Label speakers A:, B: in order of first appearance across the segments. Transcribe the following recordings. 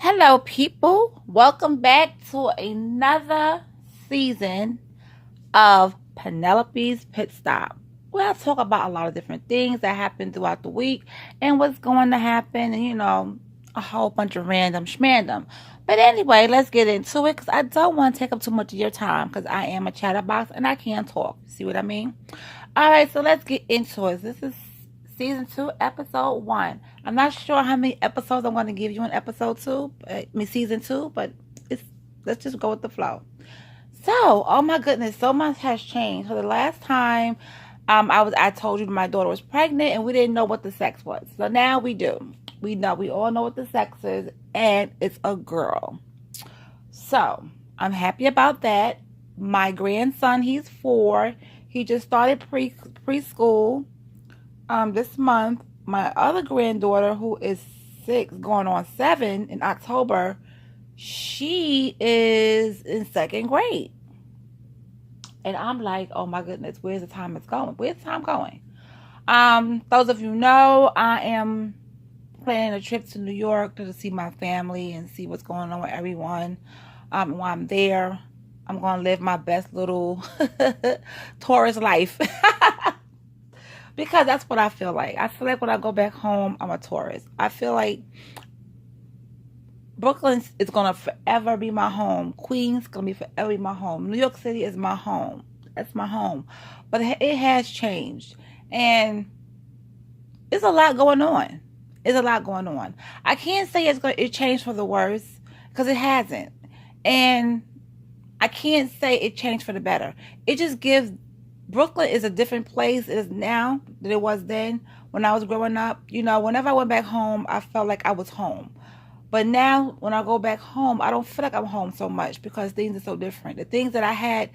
A: Hello, people. Welcome back to another season of Penelopes PittStopp, where I talk about a lot of different things that happen throughout the week and what's going to happen, and a whole bunch of random schmandom. But anyway, let's get into it because I don't want to take up too much of your time because I am a chatterbox and I can talk. See what I mean? All right, so let's get into it. This is season 2, episode 1. I'm not sure how many episodes I'm going to give you in episode 2, season 2, but let's just go with the flow. So, oh my goodness, so much has changed. So the last time I told you my daughter was pregnant and we didn't know what the sex was. So now we do. We all know what the sex is, and it's a girl. So I'm happy about that. My grandson, he's 4. He just started preschool this month. My other granddaughter, who is 6 going on 7 in October, she is in 2nd grade. And I'm like, oh my goodness, where's the time going? Those of you know, I am planning a trip to New York to see my family and see what's going on with everyone. While I'm there, I'm going to live my best little tourist life. Because that's what I feel like. I feel like when I go back home, I'm a tourist. I feel like Brooklyn is going to forever be my home. Queens is going to be forever be my home. New York City is my home. That's my home. But it has changed. And there's a lot going on. I can't say it changed for the worse because it hasn't. And I can't say it changed for the better. It just gives... Brooklyn is a different place it is now than it was then when I was growing up. Whenever I went back home, I felt like I was home. But now when I go back home, I don't feel like I'm home so much because things are so different. The things that I had,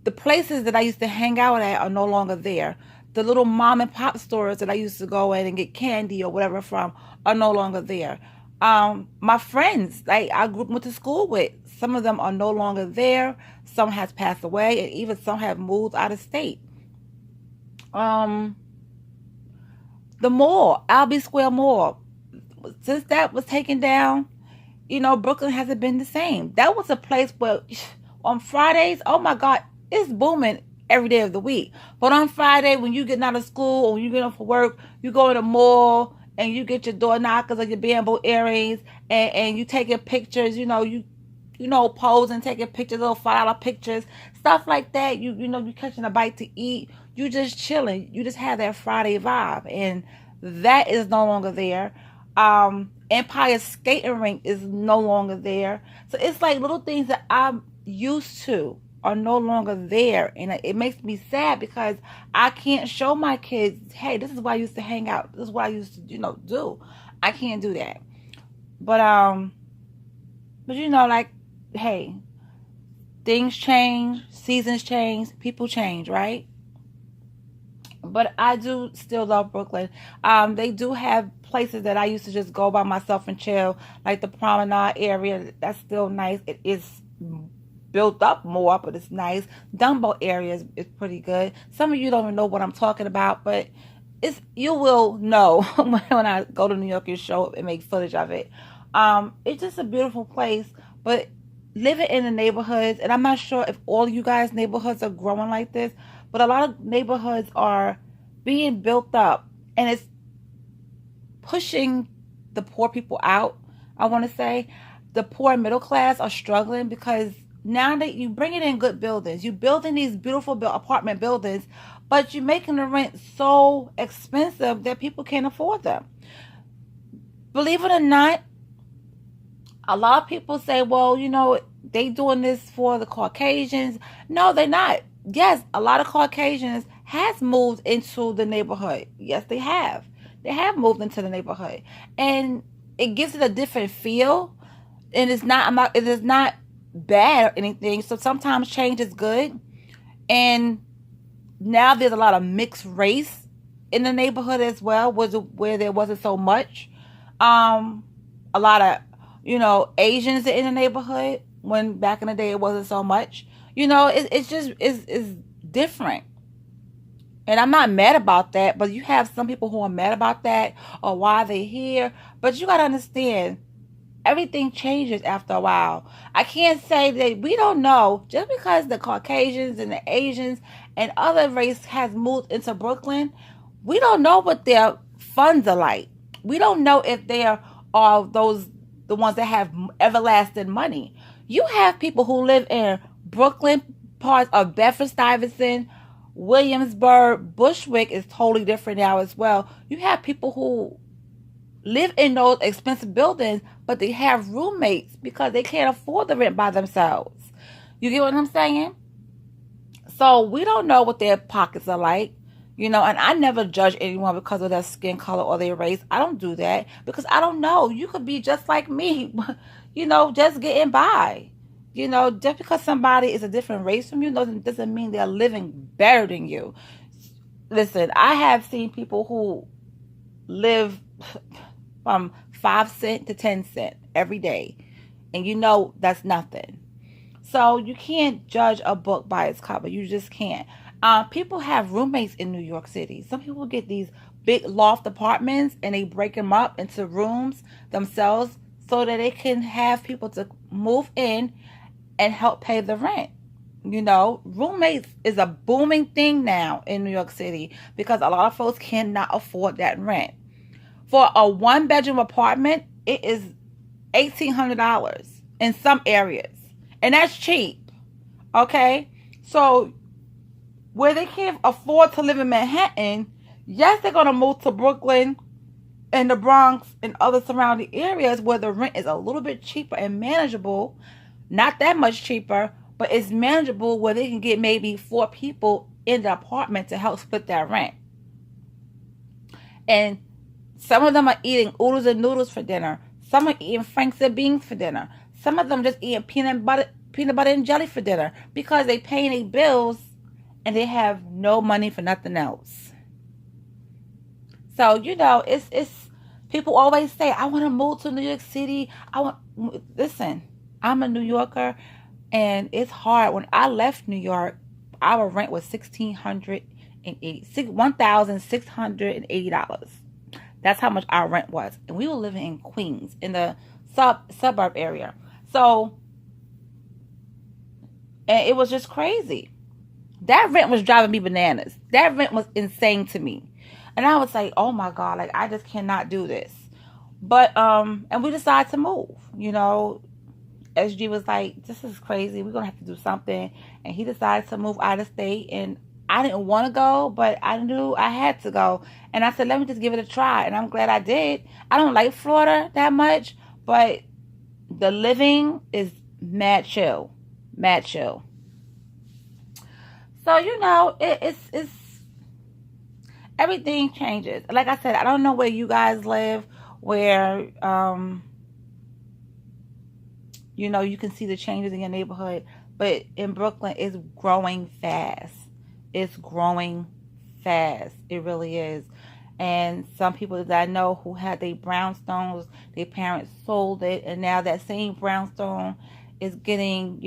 A: the places that I used to hang out at are no longer there. The little mom and pop stores that I used to go in and get candy or whatever from are no longer there. My friends, like I went to school with, some of them are no longer there. Some has passed away, and even some have moved out of state. The mall, Albee Square Mall, since that was taken down, Brooklyn hasn't been the same. That was a place where on Fridays, oh my God, it's booming every day of the week. But on Friday, when you get out of school or when you get off for work, you go to the mall and you get your door knockers or your bamboo earrings and you taking pictures, posing, taking pictures, little $5 pictures, stuff like that. You catching a bite to eat. You just chilling. You just have that Friday vibe, and that is no longer there. Empire Skating Rink is no longer there. So it's like little things that I'm used to are no longer there, and it makes me sad because I can't show my kids, hey, this is where I used to hang out. This is what I used to, do. I can't do that. But like, hey, things change, seasons change, people change, right? But I do still love Brooklyn. They do have places that I used to just go by myself and chill, like the Promenade area. That's still nice. It is built up more, but it's nice. Dumbo area is pretty good. Some of you don't even know what I'm talking about, but you will know when I go to New York and show up and make footage of it. It's just a beautiful place, but living in the neighborhoods, and I'm not sure if all you guys' neighborhoods are growing like this, but a lot of neighborhoods are being built up, and it's pushing the poor people out. I want to say the poor and middle class are struggling because now that you bring it in good buildings, you building these beautiful apartment buildings, but you're making the rent so expensive that people can't afford them. Believe it or not, a lot of people say, well, they doing this for the Caucasians. No, they're not. Yes, a lot of Caucasians has moved into the neighborhood. Yes, they have. They have moved into the neighborhood, and it gives it a different feel. And it is not bad or anything. So sometimes change is good. And now there's a lot of mixed race in the neighborhood as well, where there wasn't so much. A lot of Asians in the neighborhood, when back in the day it wasn't so much. It's different. And I'm not mad about that, but you have some people who are mad about that or why they're here. But you got to understand, everything changes after a while. I can't say that we don't know. Just because the Caucasians and the Asians and other race has moved into Brooklyn, we don't know what their funds are like. We don't know if they are the ones that have everlasting money. You have people who live in Brooklyn, parts of Bedford-Stuyvesant, Williamsburg, Bushwick is totally different now as well. You have people who live in those expensive buildings, but they have roommates because they can't afford the rent by themselves. You get what I'm saying? So we don't know what their pockets are like, and I never judge anyone because of their skin color or their race. I don't do that because I don't know. You could be just like me, just getting by. Just because somebody is a different race from you doesn't mean they're living better than you. Listen, I have seen people who live from 5 cents to 10 cents every day. And that's nothing. So you can't judge a book by its cover. You just can't. People have roommates in New York City. Some people get these big loft apartments and they break them up into rooms themselves so that they can have people to move in and help pay the rent. Roommates is a booming thing now in New York City because a lot of folks cannot afford that rent. For a 1-bedroom apartment, it is $1,800 in some areas. And that's cheap. Okay? So, where they can't afford to live in Manhattan, yes, they're going to move to Brooklyn and the Bronx and other surrounding areas where the rent is a little bit cheaper and manageable. Not that much cheaper, but it's manageable where they can get maybe 4 people in the apartment to help split that rent. And some of them are eating oodles and noodles for dinner. Some are eating franks and beans for dinner. Some of them just eating peanut butter and jelly for dinner because they paying their bills and they have no money for nothing else. So, it's people always say, I want to move to New York City. Listen, I'm a New Yorker and it's hard. When I left New York, our rent was $1,680. That's how much our rent was. And we were living in Queens, in the suburb area. So, and it was just crazy. That rent was driving me bananas. That rent was insane to me. And I was like, oh my God, I just cannot do this. But, and we decided to move, SG was like, this is crazy. We're going to have to do something. And he decided to move out of state. And I didn't want to go, but I knew I had to go. And I said, let me just give it a try. And I'm glad I did. I don't like Florida that much, but the living is mad chill. Mad chill. So, it's everything changes. Like I said, I don't know where you guys live, where, you can see the changes in your neighborhood. But in Brooklyn, it's growing fast. It's growing fast. It really is. And some people that I know who had their brownstones, their parents sold it, and now that same brownstone is getting,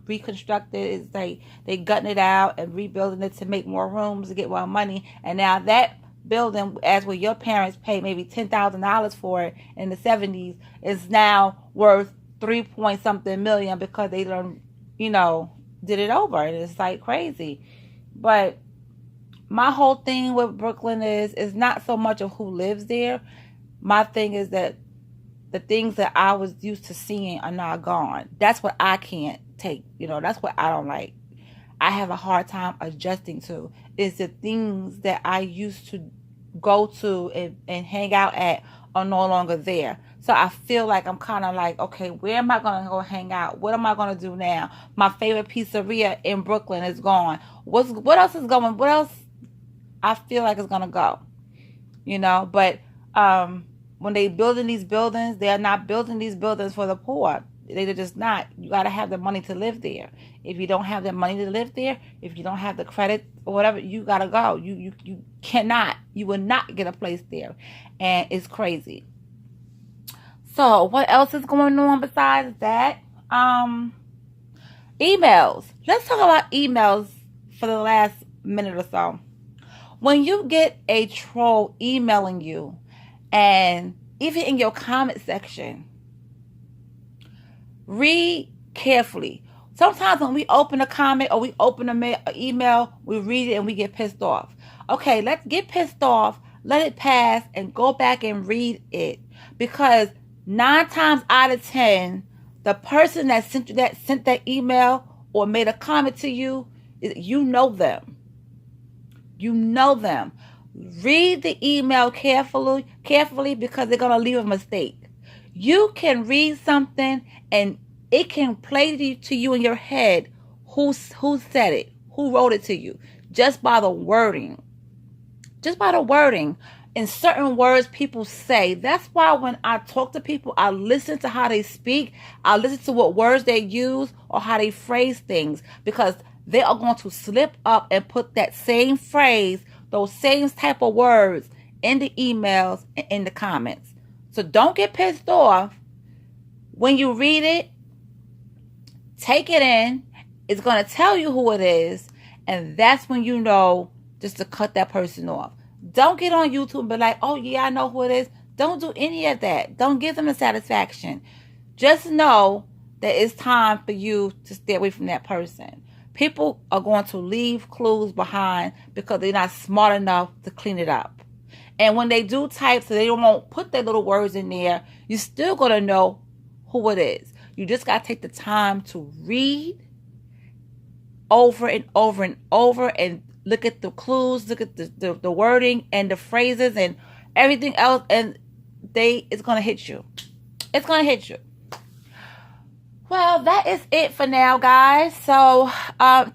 A: reconstructed. It's like they gutting it out and rebuilding it to make more rooms to get more money. And now that building, as where your parents paid maybe $10,000 for it in the 70s, is now worth 3-point-something million because they don't, did it over. And it's like crazy. But my whole thing with Brooklyn is not so much of who lives there. My thing is that the things that I was used to seeing are not gone. That's what I can't take. That's what I don't like. I have a hard time adjusting to is the things that I used to go to and hang out at are no longer there. So I feel like I'm kind of like, okay, where am I going to go hang out? What am I going to do now? My favorite pizzeria in Brooklyn is gone. What else is going? What else I feel like is going to go? But when they building these buildings, they are not building these buildings for the poor. They're just not. You got to have the money to live there. If you don't have the money to live there, if you don't have the credit or whatever, you got to go. You cannot. You will not get a place there. And it's crazy. So what else is going on besides that? Emails. Let's talk about emails for the last minute or so. When you get a troll emailing you and even in your comment section, read carefully. Sometimes when we open a comment or we open an email, we read it and we get pissed off. Okay, let's get pissed off, let it pass, and go back and read it. Because 9 times out of 10, the person that sent that email or made a comment to you, you know them. You know them. Read the email carefully because they're going to leave a mistake. You can read something and it can play to you in your head who said it, who wrote it to you, just by the wording. Just by the wording. In certain words people say. That's why when I talk to people, I listen to how they speak. I listen to what words they use or how they phrase things, because they are going to slip up and put that same phrase, those same type of words in the emails and in the comments. So don't get pissed off. When you read it, take it in. It's going to tell you who it is. And that's when you know just to cut that person off. Don't get on YouTube and be like, oh yeah, I know who it is. Don't do any of that. Don't give them the satisfaction. Just know that it's time for you to stay away from that person. People are going to leave clues behind because they're not smart enough to clean it up. And when they do type, so they won't put their little words in there, you're still going to know who it is. You just got to take the time to read over and over and over and look at the clues, look at the wording and the phrases and everything else, and it's going to hit you. It's going to hit you. Well, that is it for now, guys. So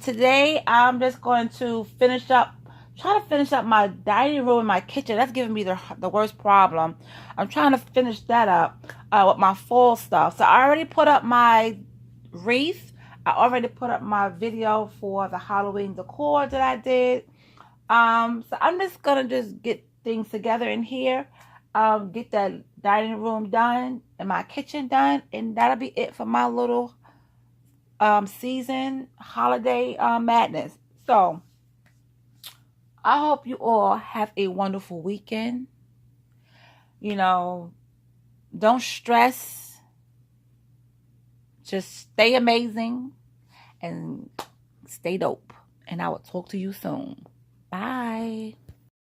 A: today I'm just going to try to finish up my dining room and my kitchen. That's giving me the worst problem. I'm trying to finish that up with my fall stuff. So I already put up my wreath. I already put up my video for the Halloween decor that I did. So I'm just going to get things together in here. Get that dining room done and my kitchen done. And that'll be it for my little season holiday madness. So I hope you all have a wonderful weekend. You know, don't stress. Just stay amazing and stay dope. And I will talk to you soon. Bye.